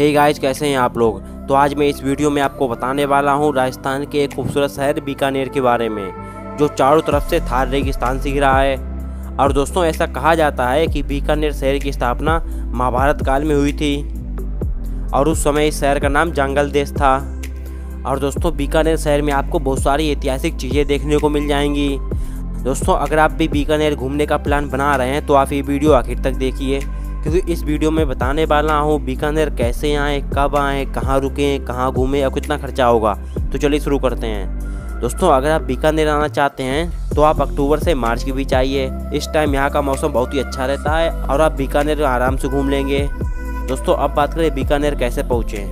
Hey guys, कैसे हैं आप लोग। तो आज मैं इस वीडियो में आपको बताने वाला हूं राजस्थान के एक खूबसूरत शहर बीकानेर के बारे में, जो चारों तरफ से थार रेगिस्तान से घिरा है। और दोस्तों, ऐसा कहा जाता है कि बीकानेर शहर की स्थापना महाभारत काल में हुई थी और उस समय इस शहर का नाम जंगल देश था। और दोस्तों, बीकानेर शहर में आपको बहुत सारी ऐतिहासिक चीज़ें देखने को मिल जाएंगी। दोस्तों, अगर आप भी बीकानेर घूमने का प्लान बना रहे हैं तो आप ये वीडियो आखिर तक देखिए, क्योंकि इस वीडियो में बताने वाला हूँ बीकानेर कैसे आए, कब आए, कहाँ रुकें, कहाँ घूमें और कितना खर्चा होगा। तो चलिए शुरू करते हैं। दोस्तों, अगर आप बीकानेर आना चाहते हैं तो आप अक्टूबर से मार्च के बीच आइए। इस टाइम यहाँ का मौसम बहुत ही अच्छा रहता है और आप बीकानेर आराम से घूम लेंगे। दोस्तों, अब बात करें बीकानेर कैसे पहुँचे।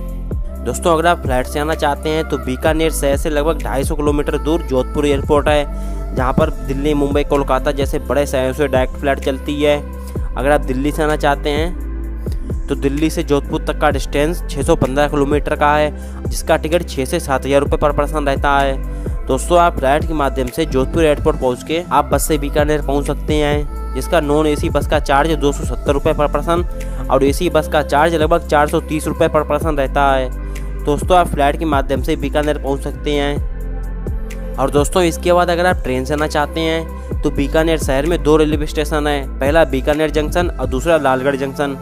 दोस्तों, अगर आप फ्लाइट से आना चाहते हैं तो बीकानेर शहर से लगभग 250 किलोमीटर दूर जोधपुर एयरपोर्ट है, जहाँ पर दिल्ली, मुंबई, कोलकाता जैसे बड़े शहरों से डायरेक्ट फ्लाइट चलती है। अगर आप दिल्ली से आना चाहते हैं तो दिल्ली से जोधपुर तक का डिस्टेंस 615 किलोमीटर का है, जिसका टिकट 6 से 7 हज़ार रुपये पर पर्सन रहता है। दोस्तों, आप फ्लाइट के माध्यम से जोधपुर एयरपोर्ट पहुँच के आप बस से बीकानेर पहुँच सकते हैं, जिसका नॉन एसी बस का चार्ज 270 रुपये पर पर्सन और एसी बस का चार्ज लगभग 430 रुपये पर पर्सन रहता है। दोस्तों, आप फ्लाइट के माध्यम से बीकानेर पहुंच सकते हैं। और दोस्तों, इसके बाद अगर आप ट्रेन से आना चाहते हैं तो बीकानेर शहर में 2 रेलवे स्टेशन है। पहला बीकानेर जंक्शन और दूसरा लालगढ़ जंक्शन।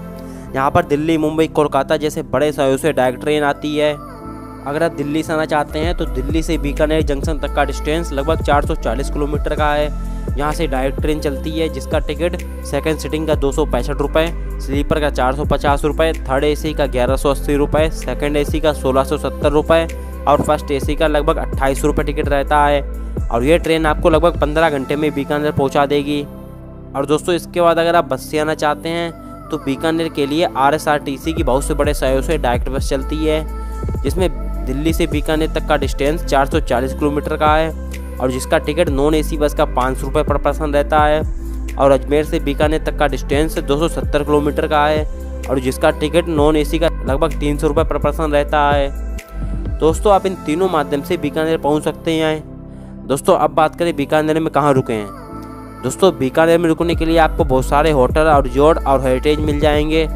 यहाँ पर दिल्ली, मुंबई, कोलकाता जैसे बड़े शहरों से डायरेक्ट ट्रेन आती है। अगर आप दिल्ली से आना चाहते हैं तो दिल्ली से बीकानेर जंक्शन तक का डिस्टेंस लगभग 440 किलोमीटर का है। यहाँ से डायरेक्ट ट्रेन चलती है, जिसका टिकट सेकंड सीटिंग का 265 रुपये, स्लीपर का 450 रुपये, थर्ड एसी का 1180 रुपये, सेकंड एसी का 1670 रुपये और फर्स्ट एसी का लगभग 28 रुपये टिकट रहता है। और ये ट्रेन आपको लगभग 15 घंटे में बीकानेर पहुँचा देगी। और दोस्तों, इसके बाद अगर आप बस से आना चाहते हैं तो बीकानेर के लिए RSRTC की बहुत से बड़े शहरों से डायरेक्ट बस चलती है, जिसमें दिल्ली से बीकानेर तक का डिस्टेंस 440 किलोमीटर का है और जिसका टिकट नॉन एसी बस का 500 रुपये पर पर्सन रहता है। और अजमेर से बीकानेर तक का डिस्टेंस 270 किलोमीटर का है और जिसका टिकट नॉन एसी का लगभग 300 रुपये पर पर्सन रहता है। दोस्तों, आप इन तीनों माध्यम से बीकानेर पहुंच सकते हैं। दोस्तों, अब बात करें बीकानेर में कहाँ रुके हैं। दोस्तों, बीकानेर में रुकने के लिए आपको बहुत सारे होटल और रिजॉर्ट और हेरिटेज मिल जाएंगे,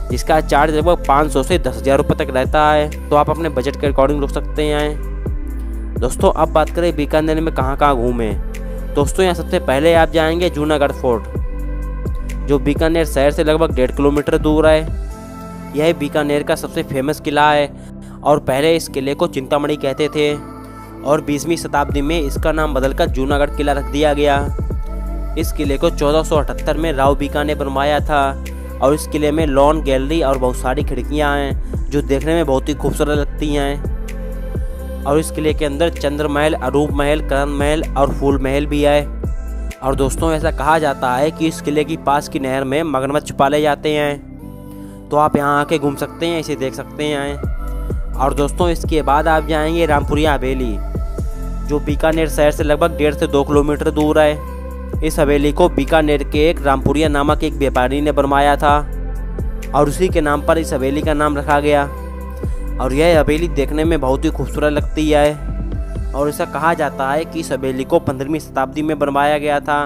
जिसका चार्ज लगभग 500 से 10,000 रुपये तक रहता है। तो आप अपने बजट के अकॉर्डिंग रुक सकते हैं। दोस्तों, अब बात करें बीकानेर में कहाँ कहाँ घूमें। दोस्तों, यहाँ सबसे पहले आप जाएंगे जूनागढ़ फोर्ट, जो बीकानेर शहर से लगभग 1.5 किलोमीटर दूर है। यह बीकानेर का सबसे फेमस किला है और पहले इस किले को चिंतामणि कहते थे और 20वीं शताब्दी में इसका नाम बदलकर जूनागढ़ किला रख दिया गया। इस किले को 1478 में राव बीका ने बनवाया था और इस किले में लॉन, गैलरी और बहुत सारी खिड़कियां हैं, जो देखने में बहुत ही खूबसूरत लगती हैं। और इस किले के अंदर चंद्र महल, अरूप महल, करण महल और फूल महल भी है। और दोस्तों, ऐसा कहा जाता है कि इस किले की पास की नहर में मगरमच्छ पाले जाते हैं। तो आप यहाँ आके घूम सकते हैं, इसे देख सकते हैं। और दोस्तों, इसके बाद आप जाएंगे रामपुरिया हवेली, जो बीकानेर शहर से लगभग 1.5 से 2 किलोमीटर दूर है। इस हवेली को बीकानेर के एक रामपुरिया नामक एक व्यापारी ने बनवाया था और उसी के नाम पर इस हवेली का नाम रखा गया। और यह हवेली देखने में बहुत ही खूबसूरत लगती है और ऐसा कहा जाता है कि इस हवेली को 15वीं शताब्दी में बनवाया गया था।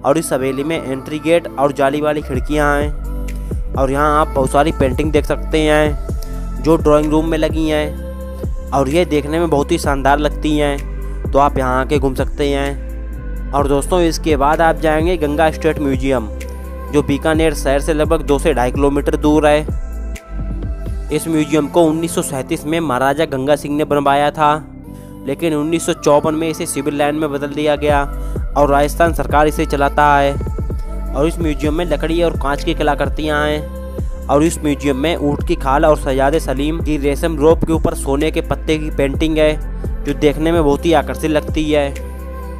और इस हवेली में एंट्री गेट और जाली वाली खिड़कियां हैं और यहाँ आप बहुत सारी पेंटिंग देख सकते हैं, जो ड्राइंग रूम में लगी हैं और ये देखने में बहुत ही शानदार लगती हैं। तो आप यहाँ आके घूम सकते हैं। और दोस्तों, इसके बाद आप जाएंगे गंगा स्टेट म्यूजियम, जो बीकानेर शहर से लगभग 2 से 2.5 किलोमीटर दूर है। इस म्यूजियम को 1937 में महाराजा गंगा सिंह ने बनवाया था, लेकिन 1954 में इसे सिविल लाइन में बदल दिया गया और राजस्थान सरकार इसे चलाता है। और इस म्यूजियम में लकड़ी और कांच की कलाकृतियाँ हैं और इस म्यूजियम में ऊँट की खाल और सजादे सलीम की रेशम रोप के ऊपर सोने के पत्ते की पेंटिंग है, जो देखने में बहुत ही आकर्षित लगती है।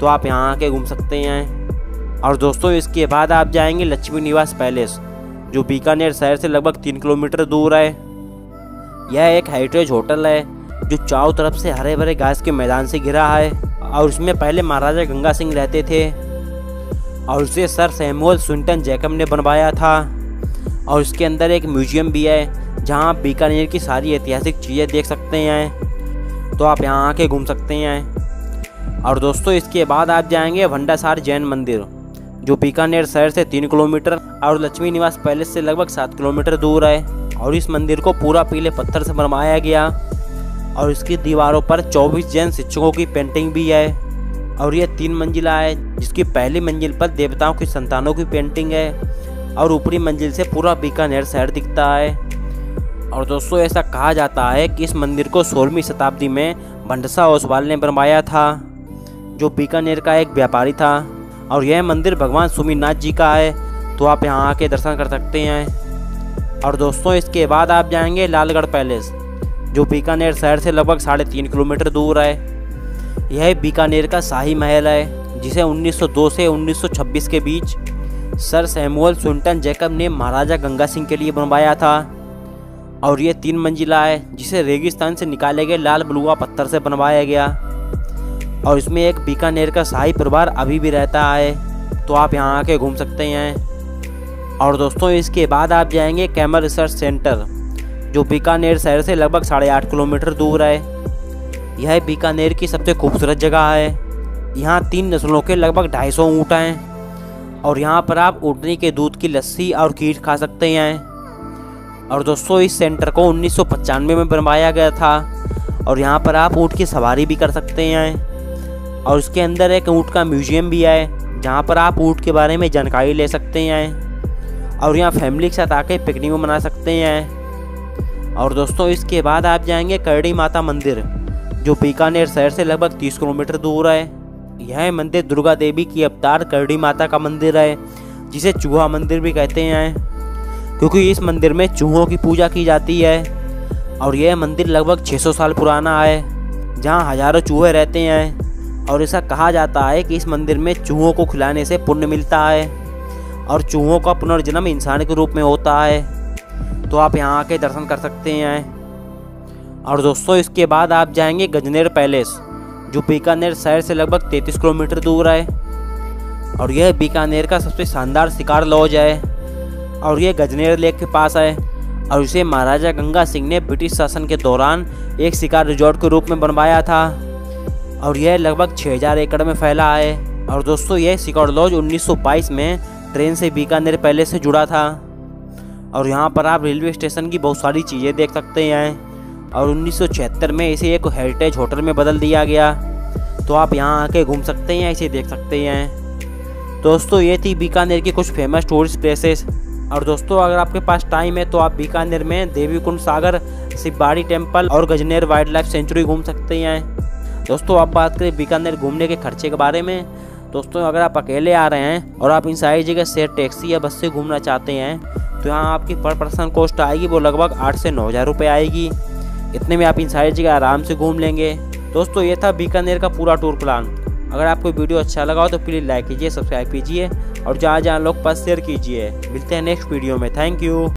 तो आप यहाँ आके घूम सकते हैं। और दोस्तों, इसके बाद आप जाएंगे लक्ष्मी निवास पैलेस, जो बीकानेर शहर से लगभग 3 किलोमीटर दूर है। यह एक हेरिटेज होटल है, जो चारों तरफ से हरे भरे घास के मैदान से घिरा है और इसमें पहले महाराजा गंगा सिंह रहते थे और इसे सर सैमुअल स्विंटन जैकब ने बनवाया था। और इसके अंदर एक म्यूजियम भी है, जहाँ आप बीकानेर की सारी ऐतिहासिक चीज़ें देख सकते हैं। तो आप यहाँ आके घूम सकते हैं। और दोस्तों, इसके बाद आप जाएंगे भंडासार जैन मंदिर, जो बीकानेर शहर से 3 किलोमीटर और लक्ष्मी निवास पैलेस से लगभग 7 किलोमीटर दूर है। और इस मंदिर को पूरा पीले पत्थर से बनवाया गया और इसकी दीवारों पर 24 जैन शिक्षकों की पेंटिंग भी है। और यह 3 मंजिला है, जिसकी पहली मंजिल पर देवताओं की संतानों की पेंटिंग है और ऊपरी मंजिल से पूरा बीकानेर शहर दिखता है। और दोस्तों ऐसा कहा जाता है कि इस मंदिर को 16वीं शताब्दी में भंडसा ओसवाल ने बनवाया था, जो बीकानेर का एक व्यापारी था। और यह मंदिर भगवान सुमीनाथ जी का है, तो आप यहाँ आके दर्शन कर सकते हैं। और दोस्तों इसके बाद आप जाएंगे लालगढ़ पैलेस, जो बीकानेर शहर से लगभग 3.5 किलोमीटर दूर है। यह बीकानेर का शाही महल है, जिसे 1902 से 1926 के बीच सर सैमुअल स्विंटन जैकब ने महाराजा गंगा सिंह के लिए बनवाया था। और ये 3 मंजिला है, जिसे रेगिस्तान से निकाले गए लाल बलुआ पत्थर से बनवाया गया। और इसमें एक बीकानेर का शाही परिवार अभी भी रहता है, तो आप यहाँ आके घूम सकते हैं। और दोस्तों इसके बाद आप जाएंगे कैमल रिसर्च सेंटर, जो बीकानेर शहर से लगभग 8.5 किलोमीटर दूर है। यह बीकानेर की सबसे खूबसूरत जगह है। यहाँ 3 नस्लों के लगभग 250 ऊँट हैं और यहाँ पर आप ऊँटनी के दूध की लस्सी और खीर खा सकते हैं। और दोस्तों इस सेंटर को 1995 में बनवाया गया था और यहाँ पर आप ऊँट की सवारी भी कर सकते हैं। और इसके अंदर एक ऊँट का म्यूजियम भी है, जहाँ पर आप ऊँट के बारे में जानकारी ले सकते हैं और यहाँ फैमिली के साथ आके पिकनिक मना सकते हैं। और दोस्तों इसके बाद आप जाएंगे करणी माता मंदिर, जो बीकानेर शहर से लगभग 30 किलोमीटर दूर है। यह मंदिर दुर्गा देवी की अवतार करणी माता का मंदिर है, जिसे चूहा मंदिर भी कहते हैं, क्योंकि इस मंदिर में चूहों की पूजा की जाती है। और यह मंदिर लगभग 600 साल पुराना है, जहाँ हजारों चूहे रहते हैं। और ऐसा कहा जाता है कि इस मंदिर में चूहों को खिलाने से पुण्य मिलता है और चूहों का पुनर्जन्म इंसान के रूप में होता है, तो आप यहाँ आके दर्शन कर सकते हैं। और दोस्तों इसके बाद आप जाएंगे गजनेर पैलेस, जो बीकानेर शहर से लगभग 33 किलोमीटर दूर है। और यह बीकानेर का सबसे शानदार शिकार लॉज है और यह गजनेर लेक के पास है। और इसे महाराजा गंगा सिंह ने ब्रिटिश शासन के दौरान एक शिकार रिजॉर्ट के रूप में बनवाया था और यह लगभग 6000 एकड़ में फैला है। और दोस्तों यह शिकार लॉज 1922 में ट्रेन से बीकानेर पैलेस से जुड़ा था। और यहाँ पर आप रेलवे स्टेशन की बहुत सारी चीज़ें देख सकते हैं। और 1976 में इसे एक हेरिटेज होटल में बदल दिया गया, तो आप यहाँ आके घूम सकते हैं, इसे देख सकते हैं। दोस्तों ये थी बीकानेर की कुछ फेमस टूरिस्ट प्लेसेस। और दोस्तों अगर आपके पास टाइम है तो आप बीकानेर में देवीकुंड सागर, शिवबाड़ी टेम्पल और गजनेर वाइल्ड लाइफ सेंचुरी घूम सकते हैं। दोस्तों आप बात करें बीकानेर घूमने के खर्चे के बारे में, दोस्तों अगर आप अकेले आ रहे हैं और आप इन सारी जगह शेयर टैक्सी या बस से घूमना चाहते हैं, तो यहाँ आपकी पर पर्सन कॉस्ट आएगी वो लगभग 8 से 9 हज़ार रुपये आएगी। इतने में आप इन सारी जगह आराम से घूम लेंगे। दोस्तों ये था बीकानेर का पूरा टूर प्लान। अगर आपको वीडियो अच्छा लगा हो तो प्लीज़ लाइक कीजिए, सब्सक्राइब कीजिए और जहाँ जहाँ लोग पास शेयर कीजिए। मिलते हैं नेक्स्ट वीडियो में। Thank you.